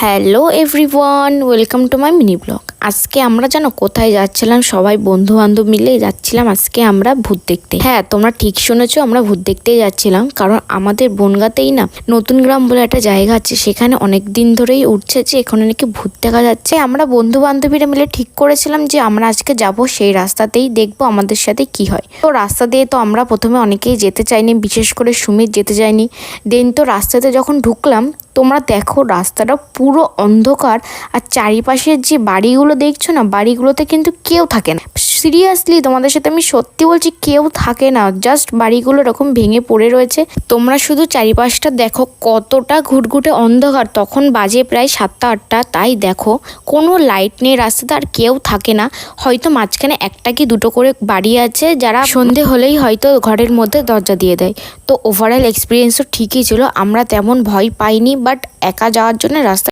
Hello everyone, welcome to my mini blog. আজকে আমরা জানো কোথায় যাচ্ছিলাম? সবাই বন্ধু বান্ধব মিলে যাচ্ছিলাম আজকে আমরা ভূত দেখতে। হ্যাঁ, তোমরা ঠিক শুনেছো, আমরা ভূত দেখতেই যাচ্ছিলাম। কারণ আমাদের বনগাঁতেই না নতুন গ্রাম বলে একটা জায়গা আছে, সেখানে অনেক দিন ধরেই উঠছে যে এখানে নাকি ভূত দেখা যাচ্ছে। আমরা বন্ধু বান্ধবীরা মিলে ঠিক করেছিলাম যে আমরা আজকে যাব সেই রাস্তাতেই, দেখবো আমাদের সাথে কি হয়। তো রাস্তা দিয়ে তো আমরা প্রথমে অনেকেই যেতে চাইনি, বিশেষ করে সুমিত যেতে চাইনি। দেন তো রাস্তাতে যখন ঢুকলাম, তোমরা দেখো রাস্তাটা পুরো অন্ধকার, আর চারিপাশের যে বাড়িগুলো দেখছো না, বাড়িগুলোতে কিন্তু কেউ থাকে না। সিরিয়াসলি তোমাদের সাথে আমি সত্যি বলছি, কেউ থাকে না, জাস্ট বাড়িগুলো এরকম ভেঙে পড়ে রয়েছে। তোমরা শুধু চারিপাশটা দেখো কতটা ঘুটঘুটে অন্ধকার। তখন বাজে প্রায় 7টা-8টা, তাই দেখো কোনো লাইট নেই রাস্তাতে, আর কেউ থাকে না। হয়তো মাঝখানে একটা কি দুটো করে বাড়ি আছে, যারা সন্ধে হলেই হয়তো ঘরের মধ্যে দরজা দিয়ে দেয়। তো ওভারঅল এক্সপিরিয়েন্সও ঠিকই ছিল, আমরা তেমন ভয় পাইনি। বাট একা যাওয়ার জন্য রাস্তা